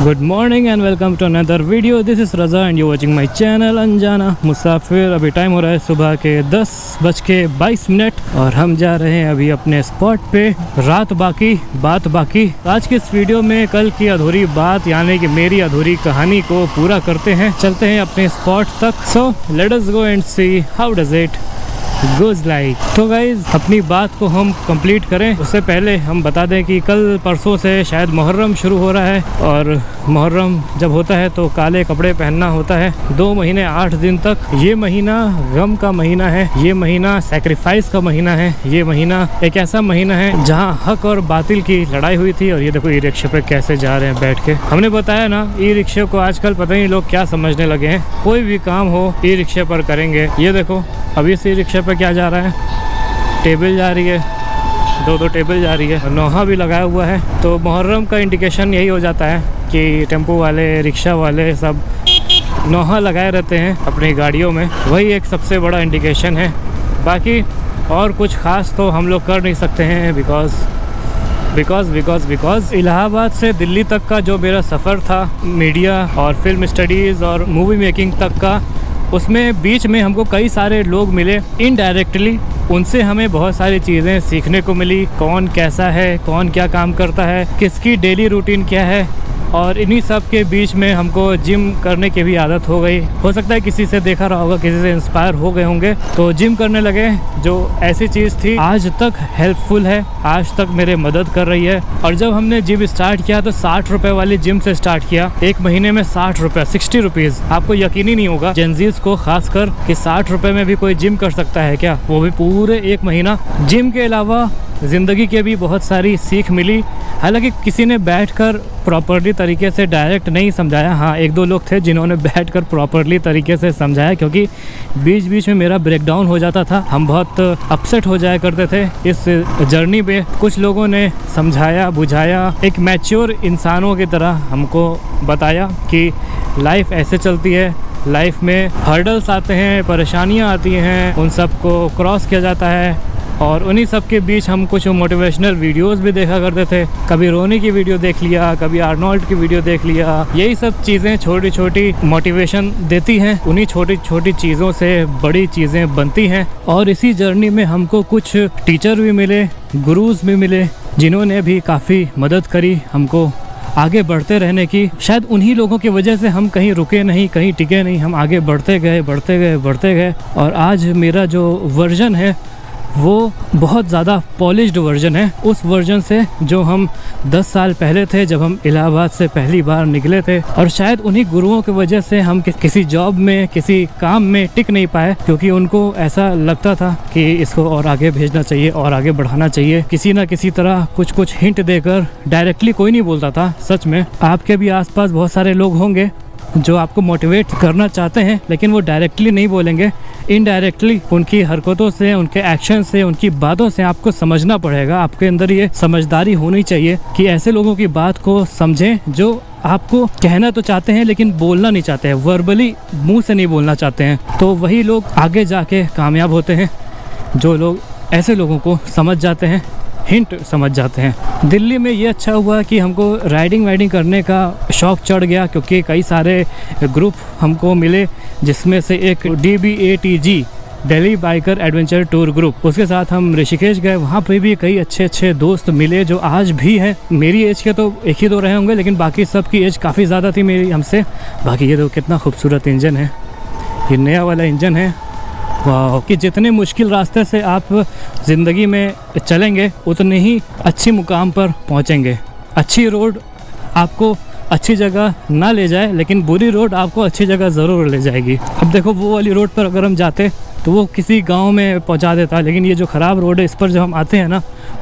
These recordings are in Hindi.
Good morning and welcome to another video. This is Raza and you watching my channel Anjana Musafir. अभी टाइम हो रहा है सुबह के 10:22 और हम जा रहे हैं अभी अपने स्पॉट पे। रात बाकी बात बाकी। आज के इस वीडियो में कल की अधूरी बात यानी कि मेरी अधूरी कहानी को पूरा करते हैं। चलते हैं अपने स्पॉट तक। So let us go and see how does it goes like. तो गाइज अपनी बात को हम कंप्लीट करें उससे पहले हम बता दें कि कल परसों से शायद मुहर्रम शुरू हो रहा है और मुहर्रम जब होता है तो काले कपड़े पहनना होता है 2 महीने 8 दिन तक। ये महीना गम का महीना है, ये महीना सैक्रिफाइस का महीना है, ये महीना एक ऐसा महीना है जहाँ हक और बातिल की लड़ाई हुई थी। और ये देखो ई रिक्शे पे कैसे जा रहे हैं बैठ के। हमने बताया ना ई रिक्शे को आजकल पता नहीं लोग क्या समझने लगे हैं, कोई भी काम हो ई रिक्शे पर करेंगे। ये देखो अभी से ई रिक्शे पे क्या जा रहा है, टेबल जा रही है, दो टेबल जा रही है और नोहा भी लगाया हुआ है। तो मुहर्रम का इंडिकेशन यही हो जाता है कि टेम्पो वाले रिक्शा वाले सब नोहा लगाए रहते हैं अपनी गाड़ियों में, वही एक सबसे बड़ा इंडिकेशन है। बाकी और कुछ ख़ास तो हम लोग कर नहीं सकते हैं बिकॉज इलाहाबाद से दिल्ली तक का जो मेरा सफ़र था मीडिया और फिल्म स्टडीज़ और मूवी मेकिंग तक का, उसमें बीच में हमको कई सारे लोग मिले इनडायरेक्टली। उनसे हमें बहुत सारी चीज़ें सीखने को मिली, कौन कैसा है, कौन क्या काम करता है, किसकी डेली रूटीन क्या है। और इन्हीं सब के बीच में हमको जिम करने की भी आदत हो गई। हो सकता है किसी से देखा रहा होगा, किसी से इंस्पायर हो गए होंगे तो जिम करने लगे, जो ऐसी चीज़ थी आज तक हेल्पफुल है, आज तक मेरे मदद कर रही है। और जब हमने जिम स्टार्ट किया तो 60 रुपये वाली जिम से स्टार्ट किया। एक महीने में 60 रुपये, 60 रुपीज़। आपको यकीन ही नहीं होगा जेंजीज को खासकर कि 60 रुपये में भी कोई जिम कर सकता है क्या, वो भी पूरे एक महीना। जिम के अलावा ज़िंदगी के भी बहुत सारी सीख मिली। हालांकि किसी ने बैठकर प्रॉपरली तरीके से डायरेक्ट नहीं समझाया। हाँ, 1-2 लोग थे जिन्होंने बैठकर प्रॉपरली तरीके से समझाया, क्योंकि बीच बीच में मेरा ब्रेकडाउन हो जाता था, हम बहुत अपसेट हो जाया करते थे इस जर्नी पे। कुछ लोगों ने समझाया बुझाया, एक मैच्योर इंसानों की तरह हमको बताया कि लाइफ ऐसे चलती है, लाइफ में हर्डल्स आते हैं, परेशानियाँ आती हैं, उन सब को क्रॉस किया जाता है। और उन्हीं सब के बीच हम कुछ मोटिवेशनल वीडियोस भी देखा करते थे। कभी रोनी की वीडियो देख लिया, कभी आर्नोल्ड की वीडियो देख लिया। यही सब चीज़ें छोटी छोटी मोटिवेशन देती हैं। उन्हीं छोटी छोटी चीज़ों से बड़ी चीज़ें बनती हैं। और इसी जर्नी में हमको कुछ टीचर भी मिले, गुरुज भी मिले, जिन्होंने भी काफ़ी मदद करी हमको आगे बढ़ते रहने की। शायद उन्हीं लोगों की वजह से हम कहीं रुके नहीं, कहीं टिके नहीं, हम आगे बढ़ते गए। और आज मेरा जो वर्जन है वो बहुत ज़्यादा पॉलिश्ड वर्जन है उस वर्जन से जो हम 10 साल पहले थे, जब हम इलाहाबाद से पहली बार निकले थे। और शायद उन्हीं गुरुओं की वजह से हम किसी जॉब में, किसी काम में टिक नहीं पाए, क्योंकि उनको ऐसा लगता था कि इसको और आगे भेजना चाहिए और आगे बढ़ाना चाहिए। किसी ना किसी तरह कुछ हिंट देकर, डायरेक्टली कोई नहीं बोलता था। सच में आपके भी आसपास बहुत सारे लोग होंगे जो आपको मोटिवेट करना चाहते हैं, लेकिन वो डायरेक्टली नहीं बोलेंगे, इनडायरेक्टली उनकी हरकतों से, उनके एक्शन से, उनकी बातों से आपको समझना पड़ेगा। आपके अंदर ये समझदारी होनी चाहिए कि ऐसे लोगों की बात को समझें जो आपको कहना तो चाहते हैं लेकिन बोलना नहीं चाहते हैं, वर्बली मुंह से नहीं बोलना चाहते हैं। तो वही लोग आगे जाके कामयाब होते हैं, जो लोग ऐसे लोगों को समझ जाते हैं, हिंट समझ जाते हैं। दिल्ली में ये अच्छा हुआ कि हमको राइडिंग करने का शौक़ चढ़ गया, क्योंकि कई सारे ग्रुप हमको मिले, जिसमें से एक DBATG Delhi biker adventure tour group, उसके साथ हम ऋषिकेश गए। वहाँ पे भी कई अच्छे दोस्त मिले जो आज भी हैं। मेरी एज के तो 1 ही 2 रहे होंगे, लेकिन बाकी सब की एज काफ़ी ज़्यादा थी मेरी हमसे। बाकी ये तो कितना खूबसूरत इंजन है, ये नया वाला इंजन है। वाह, कि जितने मुश्किल रास्ते से आप ज़िंदगी में चलेंगे उतने ही अच्छी मुकाम पर पहुंचेंगे। अच्छी रोड आपको अच्छी जगह ना ले जाए, लेकिन बुरी रोड आपको अच्छी जगह ज़रूर ले जाएगी। अब देखो वो वाली रोड पर अगर हम जाते तो वो किसी गांव में पहुंचा देता, लेकिन ये जो ख़राब रोड है इस पर जब हम आते हैं ना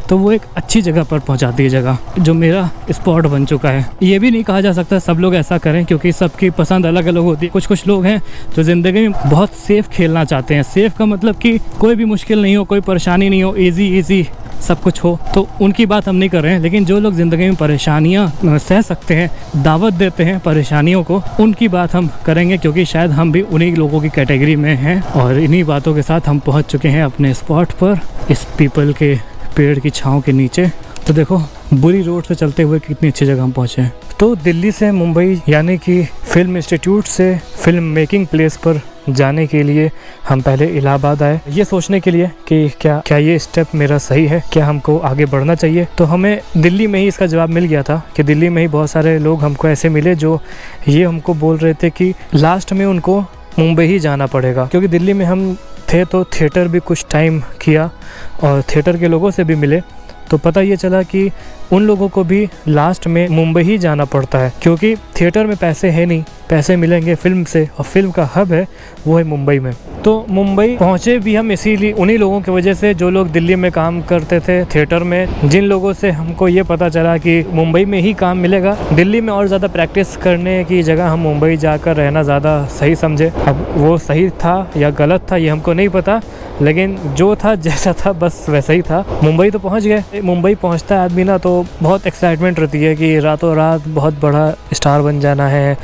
तो वो एक अच्छी जगह पर पहुंचाती है, जगह जो मेरा स्पॉट बन चुका है। ये भी नहीं कहा जा सकता सब लोग ऐसा करें, क्योंकि सबकी पसंद अलग अलग होती है। कुछ लोग हैं जो ज़िंदगी में बहुत सेफ़ खेलना चाहते हैं। सेफ़ का मतलब कि कोई भी मुश्किल नहीं हो, कोई परेशानी नहीं हो, ईजी सब कुछ हो, तो उनकी बात हम नहीं कर रहे हैं। लेकिन जो लोग ज़िंदगी में परेशानियां सह सकते हैं, दावत देते हैं परेशानियों को, उनकी बात हम करेंगे, क्योंकि शायद हम भी उन्हीं लोगों की कैटेगरी में हैं। और इन्हीं बातों के साथ हम पहुंच चुके हैं अपने स्पॉट पर, इस पीपल के पेड़ की छांव के नीचे। तो देखो बुरी रोड से चलते हुए कितनी अच्छी जगह हम पहुँचे हैं। तो दिल्ली से मुंबई यानी कि फिल्म इंस्टीट्यूट से फिल्म मेकिंग प्लेस पर जाने के लिए हम पहले इलाहाबाद आए, ये सोचने के लिए कि क्या ये स्टेप मेरा सही है, क्या हमको आगे बढ़ना चाहिए। तो हमें दिल्ली में ही इसका जवाब मिल गया था कि दिल्ली में ही बहुत सारे लोग हमको ऐसे मिले जो ये हमको बोल रहे थे कि लास्ट में उनको मुंबई ही जाना पड़ेगा, क्योंकि दिल्ली में हम थे तो थिएटर भी कुछ टाइम किया और थिएटर के लोगों से भी मिले, तो पता ये चला कि उन लोगों को भी लास्ट में मुंबई ही जाना पड़ता है, क्योंकि थिएटर में पैसे है नहीं, पैसे मिलेंगे फिल्म से, और फिल्म का हब है वो है मुंबई में। तो मुंबई पहुँचे भी हम इसीलिए उन्हीं लोगों की वजह से जो लोग दिल्ली में काम करते थे थिएटर में, जिन लोगों से हमको ये पता चला कि मुंबई में ही काम मिलेगा, दिल्ली में और ज़्यादा प्रैक्टिस करने की जगह हम मुंबई जाकर रहना ज़्यादा सही समझे। अब वो सही था या गलत था ये हमको नहीं पता, लेकिन जो था जैसा था बस वैसा ही था। मुंबई तो पहुंच गए। मुंबई पहुंचता है आदमी ना तो बहुत एक्साइटमेंट रहती है कि रातों रात बहुत बड़ा स्टार बन जाना है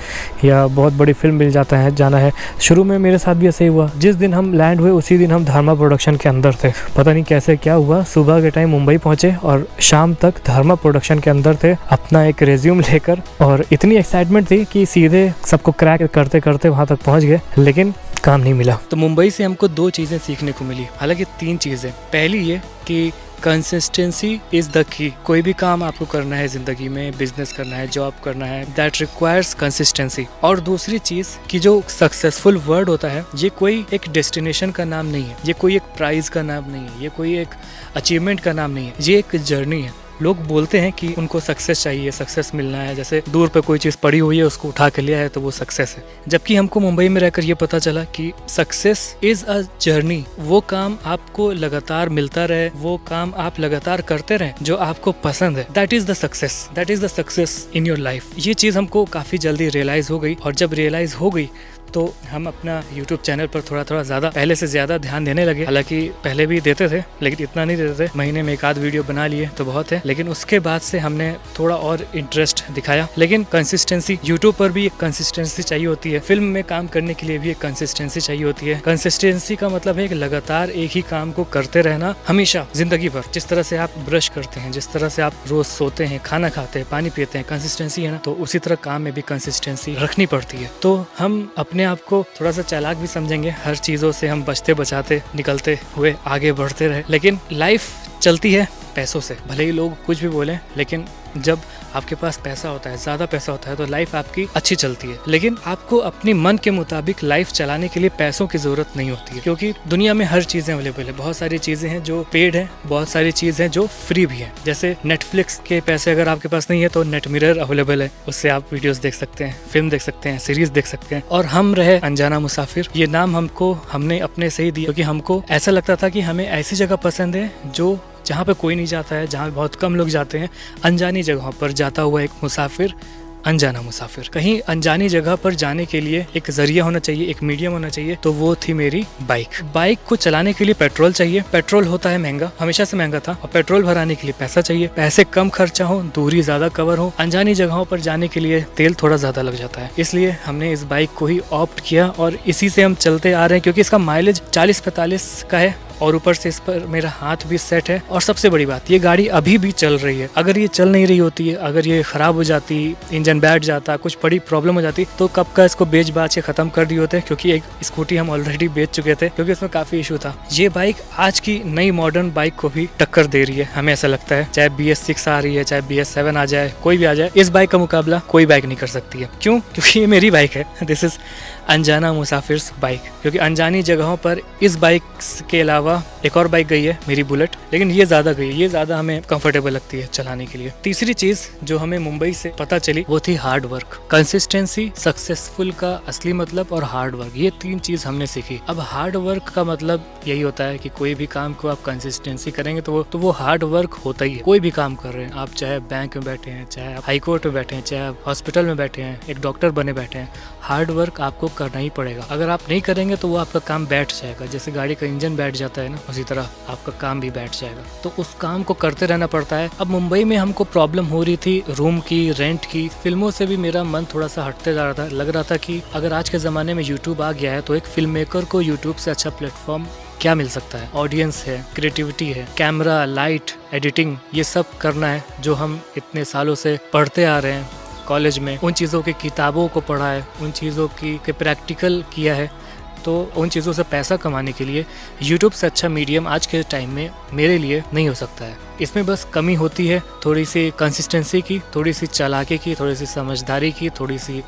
या बहुत बड़ी फिल्म मिल जाना है। शुरू में मेरे साथ भी ऐसे ही हुआ। जिस दिन हम लैंड हुए उसी दिन हम धर्मा प्रोडक्शन के अंदर थे। पता नहीं कैसे क्या हुआ, सुबह के टाइम मुंबई पहुंचे और शाम तक धर्मा प्रोडक्शन के अंदर थे अपना एक रेज्यूम लेकर, और इतनी एक्साइटमेंट थी कि सीधे सबको क्रैक करते करते वहाँ तक पहुँच गए, लेकिन काम नहीं मिला। तो मुंबई से हमको 2 चीज़ें सीखने को मिली, हालांकि 3 चीज़ें। पहली ये कि कंसिस्टेंसी इज़ द की। कोई भी काम आपको करना है ज़िंदगी में, बिजनेस करना है, जॉब करना है, दैट रिक्वायर्स कंसिस्टेंसी। और दूसरी चीज़ कि जो सक्सेसफुल वर्ड होता है ये कोई एक डेस्टिनेशन का नाम नहीं है, ये कोई एक प्राइज़ का नाम नहीं है, ये कोई एक अचीवमेंट का नाम नहीं है, ये एक जर्नी है। लोग बोलते हैं कि उनको सक्सेस चाहिए, सक्सेस मिलना है, जैसे दूर पे कोई चीज़ पड़ी हुई है उसको उठा के लिया है तो वो सक्सेस है। जबकि हमको मुंबई में रहकर ये पता चला कि सक्सेस इज़ अ जर्नी। वो काम आपको लगातार मिलता रहे, वो काम आप लगातार करते रहें जो आपको पसंद है, that is the success, that is the success in your life. ये चीज़ हमको काफ़ी जल्दी रियलाइज़ हो गई, और जब रियलाइज़ हो गई तो हम अपना YouTube चैनल पर थोड़ा ज़्यादा, पहले से ज़्यादा ध्यान देने लगे। हालांकि पहले भी देते थे लेकिन इतना नहीं देते थे, महीने में 1 आध वीडियो बना लिए तो बहुत है, लेकिन उसके बाद से हमने थोड़ा और इंटरेस्ट दिखाया। लेकिन कंसिस्टेंसी, YouTube पर भी एक कंसिस्टेंसी चाहिए होती है, फिल्म में काम करने के लिए भी एक कंसिस्टेंसी चाहिए होती है। कंसिस्टेंसी का मतलब है कि लगातार एक ही काम को करते रहना हमेशा ज़िंदगी भर। जिस तरह से आप ब्रश करते हैं, जिस तरह से आप रोज़ सोते हैं, खाना खाते हैं, पानी पीते हैं, कंसिस्टेंसी है ना, तो उसी तरह काम में भी कंसिस्टेंसी रखनी पड़ती है। तो हम अपने आपको थोड़ा सा चालाक भी समझेंगे, हर चीज़ों से हम बचते बचाते निकलते हुए आगे बढ़ते रहे। लेकिन लाइफ चलती है पैसों से, भले ही लोग कुछ भी बोलें, लेकिन जब आपके पास पैसा होता है, ज़्यादा पैसा होता है, तो लाइफ आपकी अच्छी चलती है। लेकिन आपको अपनी मन के मुताबिक लाइफ चलाने के लिए पैसों की ज़रूरत नहीं होती है, क्योंकि दुनिया में हर चीज़ें अवेलेबल है। बहुत सारी चीज़ें हैं जो पेड है, बहुत सारी चीज़ें जो फ्री भी है। जैसे नेटफ्लिक्स के पैसे अगर आपके पास नहीं है तो नेट मिरर अवेलेबल है, उससे आप वीडियोस देख सकते हैं, फिल्म देख सकते हैं, सीरीज देख सकते हैं। और हम रहे अनजाना मुसाफिर, ये नाम हमने अपने से ही दिया, क्योंकि हमको ऐसा लगता था कि हमें ऐसी जगह पसंद है जो जहाँ पे कोई नहीं जाता है, जहाँ बहुत कम लोग जाते हैं, अनजानी जगहों पर जाता हुआ एक मुसाफिर, अनजाना मुसाफिर। कहीं अनजानी जगह पर जाने के लिए एक जरिया होना चाहिए, एक मीडियम होना चाहिए, तो वो थी मेरी बाइक। बाइक को चलाने के लिए पेट्रोल चाहिए, पेट्रोल होता है महंगा, हमेशा से महंगा था, और पेट्रोल भराने के लिए पैसा चाहिए, पैसे कम खर्चा हो, दूरी ज्यादा कवर हो, अनजानी जगहों पर जाने के लिए तेल थोड़ा ज्यादा लग जाता है। इसलिए हमने इस बाइक को ही ऑप्ट किया और इसी से हम चलते आ रहे हैं, क्योंकि इसका माइलेज 40-45 का है और ऊपर से इस पर मेरा हाथ भी सेट है। और सबसे बड़ी बात, ये गाड़ी अभी भी चल रही है। अगर ये चल नहीं रही होती है, अगर ये खराब हो जाती, इंजन बैठ जाता, कुछ बड़ी प्रॉब्लम हो जाती, तो कब का इसको बेच बाच के खत्म कर दिए होते, क्योंकि एक स्कूटी हम ऑलरेडी बेच चुके थे, क्योंकि इसमें काफी इशू था। ये बाइक आज की नई मॉडर्न बाइक को भी टक्कर दे रही है, हमें ऐसा लगता है। चाहे BS6 आ रही है, चाहे BS7 आ जाए, कोई भी आ जाए, इस बाइक का मुकाबला कोई बाइक नहीं कर सकती है। क्यों? क्योंकि ये मेरी बाइक है। दिस इज अनजाना मुसाफिर्स बाइक। क्योंकि अनजानी जगहों पर इस बाइक के अलावा एक और बाइक गई है, मेरी बुलेट, लेकिन ये ज़्यादा गई है, ये ज़्यादा हमें कंफर्टेबल लगती है चलाने के लिए। तीसरी चीज़ जो हमें मुंबई से पता चली वो थी हार्ड वर्क। कंसिस्टेंसी, सक्सेसफुल का असली मतलब, और हार्ड वर्क, ये 3 चीज़ हमने सीखी। अब हार्ड वर्क का मतलब यही होता है कि कोई भी काम को आप कंसिस्टेंसी करेंगे तो वो हार्ड वर्क होता ही है। कोई भी काम कर रहे हैं आप, चाहे बैंक में बैठे हैं, चाहे आप हाई कोर्ट में बैठे हैं, चाहे आप हॉस्पिटल में बैठे हैं, एक डॉक्टर बने बैठे हैं, हार्ड वर्क आपको करना ही पड़ेगा। अगर आप नहीं करेंगे तो वो आपका काम बैठ जाएगा। जैसे गाड़ी का इंजन बैठ जाता है ना, उसी तरह आपका काम भी बैठ जाएगा। तो उस काम को करते रहना पड़ता है। अब मुंबई में हमको प्रॉब्लम हो रही थी रूम की, रेंट की। फिल्मों से भी मेरा मन थोड़ा सा हटते जा रहा था। लग रहा था कि अगर आज के ज़माने में यूट्यूब आ गया है तो एक फिल्म मेकर को यूट्यूब से अच्छा प्लेटफॉर्म क्या मिल सकता है? ऑडियंस है, क्रिएटिविटी है, कैमरा, लाइट, एडिटिंग, ये सब करना है जो हम इतने सालों से पढ़ते आ रहे हैं कॉलेज में। उन चीज़ों की किताबों को पढ़ा है, उन चीज़ों की प्रैक्टिकल किया है। तो उन चीज़ों से पैसा कमाने के लिए यूट्यूब से अच्छा मीडियम आज के टाइम में मेरे लिए नहीं हो सकता है। इसमें बस कमी होती है थोड़ी सी कंसिस्टेंसी की, थोड़ी सी चालाकी की, थोड़ी सी समझदारी की, थोड़ी सी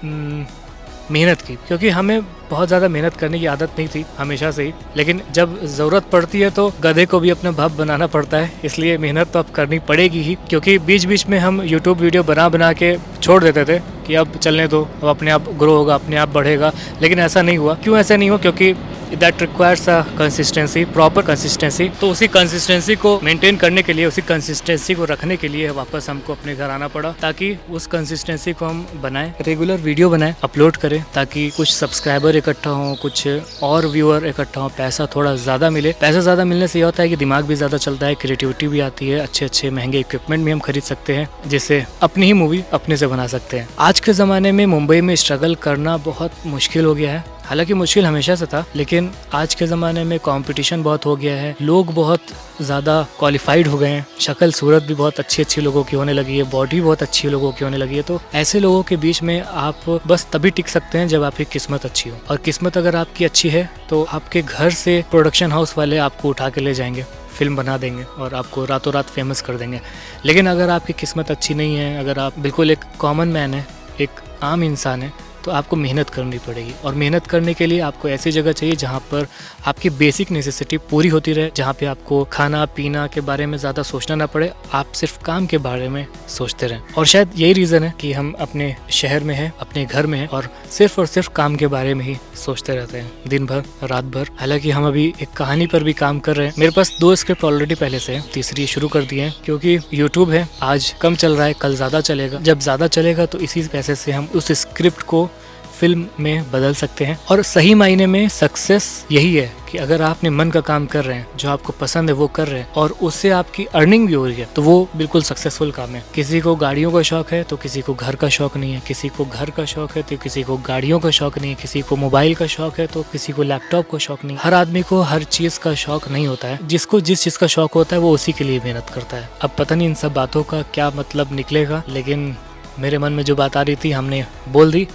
मेहनत की, क्योंकि हमें बहुत ज़्यादा मेहनत करने की आदत नहीं थी हमेशा से ही। लेकिन जब ज़रूरत पड़ती है तो गधे को भी अपना बाप बनाना पड़ता है, इसलिए मेहनत तो अब करनी पड़ेगी ही। क्योंकि बीच बीच में हम यूट्यूब वीडियो बना के छोड़ देते थे कि अब चलने दो, अब अपने आप ग्रो होगा, अपने आप बढ़ेगा, लेकिन ऐसा नहीं हुआ। क्यों ऐसा नहीं हुआ? क्योंकि that requires a consistency, proper consistency. तो उसी कंसिस्टेंसी को मेंटेन करने के लिए, उसी कंसिस्टेंसी को रखने के लिए वापस हमको अपने घर आना पड़ा, ताकि उस कंसिस्टेंसी को हम बनाएं, रेगुलर वीडियो बनाएं, अपलोड करें, ताकि कुछ सब्सक्राइबर इकट्ठा हों, कुछ और व्यूअर इकट्ठा हों, पैसा थोड़ा ज़्यादा मिले। पैसा ज़्यादा मिलने से यह होता है कि दिमाग भी ज़्यादा चलता है, क्रिएटिविटी भी आती है, अच्छे अच्छे महंगे इक्विपमेंट भी हम खरीद सकते हैं, जिससे अपनी ही मूवी अपने से बना सकते हैं। आज के ज़माने में मुंबई में स्ट्रगल करना बहुत मुश्किल हो गया है। हालांकि मुश्किल हमेशा से था, लेकिन आज के ज़माने में कंपटीशन बहुत हो गया है, लोग बहुत ज़्यादा क्वालिफाइड हो गए हैं, शक्ल सूरत भी बहुत अच्छी अच्छी लोगों की होने लगी है, बॉडी बहुत अच्छी लोगों की होने लगी है। तो ऐसे लोगों के बीच में आप बस तभी टिक सकते हैं जब आपकी किस्मत अच्छी हो। और किस्मत अगर आपकी अच्छी है तो आपके घर से प्रोडक्शन हाउस वाले आपको उठा के ले जाएंगे, फिल्म बना देंगे और आपको रातों रात फेमस कर देंगे। लेकिन अगर आपकी किस्मत अच्छी नहीं है, अगर आप बिल्कुल एक कॉमन मैन है, एक आम इंसान है, तो आपको मेहनत करनी पड़ेगी। और मेहनत करने के लिए आपको ऐसी जगह चाहिए जहाँ पर आपकी बेसिक नेसेसिटी पूरी होती रहे, जहाँ पे आपको खाना पीना के बारे में ज़्यादा सोचना ना पड़े, आप सिर्फ काम के बारे में सोचते रहें। और शायद यही रीज़न है कि हम अपने शहर में हैं, अपने घर में हैं और सिर्फ काम के बारे में ही सोचते रहते हैं दिन भर रात भर। हालांकि हम अभी एक कहानी पर भी काम कर रहे हैं। मेरे पास 2 स्क्रिप्ट ऑलरेडी पहले से है, तीसरी शुरू कर दी है, क्योंकि यूट्यूब है, आज कम चल रहा है, कल ज़्यादा चलेगा। जब ज़्यादा चलेगा तो इसी पैसे से हम उस स्क्रिप्ट को फिल्म में बदल सकते हैं। और सही मायने में सक्सेस यही है कि अगर आप अपने मन का काम कर रहे हैं, जो आपको पसंद है वो कर रहे हैं और उससे आपकी अर्निंग भी हो रही है, तो वो बिल्कुल सक्सेसफुल काम है। किसी को गाड़ियों का शौक है तो किसी को घर का शौक नहीं है, किसी को घर का शौक है तो किसी को गाड़ियों का शौक नहीं है, किसी को मोबाइल का शौक है तो किसी को लैपटॉप का शौक नहीं। हर आदमी को हर चीज का शौक नहीं होता है। जिसको जिस चीज का शौक होता है वो उसी के लिए मेहनत करता है। अब पता नहीं इन सब बातों का क्या मतलब निकलेगा, लेकिन मेरे मन में जो बात आ रही थी हमने बोल दी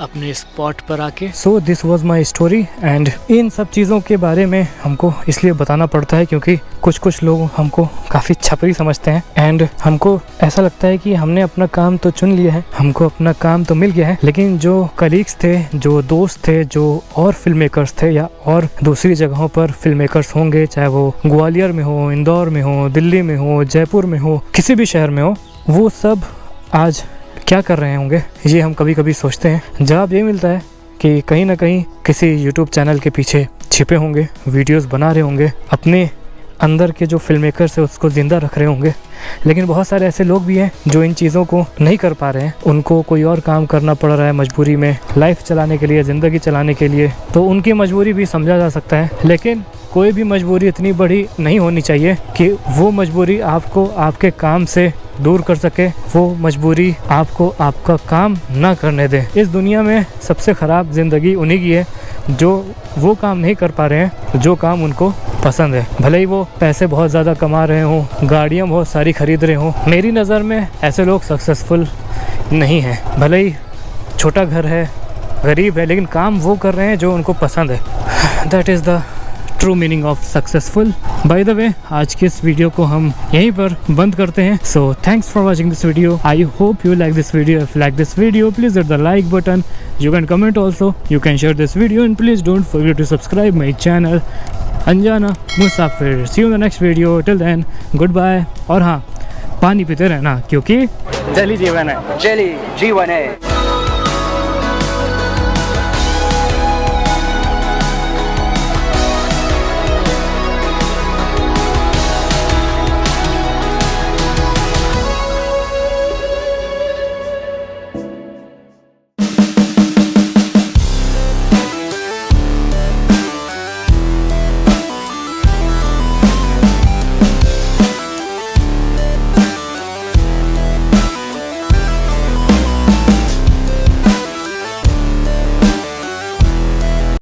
अपने स्पॉट पर आके। So this was my story. And in सब चीज़ों के बारे में हमको इसलिए बताना पड़ता है क्योंकि कुछ लोग हमको काफ़ी छपरी समझते हैं एंड हमको ऐसा लगता है कि हमने अपना काम तो चुन लिया है, हमको अपना काम तो मिल गया है, लेकिन जो कलीग्स थे, जो दोस्त थे, जो और फिल्म मेकर्स थे या और दूसरी जगहों पर फिल्म मेकर्स होंगे, चाहे वो ग्वालियर में हो, इंदौर में हो, दिल्ली में हो, जयपुर में हो, किसी भी शहर में हो, वो सब आज क्या कर रहे होंगे, ये हम कभी कभी सोचते हैं। जवाब ये मिलता है कि कहीं ना कहीं किसी यूट्यूब चैनल के पीछे छिपे होंगे, वीडियोस बना रहे होंगे, अपने अंदर के जो फिल्म मेकर्स है उसको ज़िंदा रख रहे होंगे। लेकिन बहुत सारे ऐसे लोग भी हैं जो इन चीज़ों को नहीं कर पा रहे हैं, उनको कोई और काम करना पड़ रहा है मजबूरी में, लाइफ चलाने के लिए, ज़िंदगी चलाने के लिए। तो उनकी मजबूरी भी समझा जा सकता है, लेकिन कोई भी मजबूरी इतनी बड़ी नहीं होनी चाहिए कि वो मजबूरी आपको आपके काम से दूर कर सके, वो मजबूरी आपको आपका काम ना करने दे। इस दुनिया में सबसे ख़राब ज़िंदगी उन्हीं की है जो वो काम नहीं कर पा रहे हैं जो काम उनको पसंद है। भले ही वो पैसे बहुत ज़्यादा कमा रहे हों, गाड़ियाँ बहुत सारी खरीद रहे हों, मेरी नज़र में ऐसे लोग सक्सेसफुल नहीं हैं। भले ही छोटा घर है, गरीब है, लेकिन काम वो कर रहे हैं जो उनको पसंद है। That is the true meaning of successful. By the way, आज के इस वीडियो को हम यहीं पर बंद करते हैं। So thanks for watching this video. I hope you like this video. If like this video, please hit the like button. You can comment also. You can share this video and please don't forget to subscribe my channel Anjana Musafir. See you in the next video. Till then, goodbye. और हाँ, पानी पीते रहना क्योंकि जल ही जीवन है. जल ही जीवन है.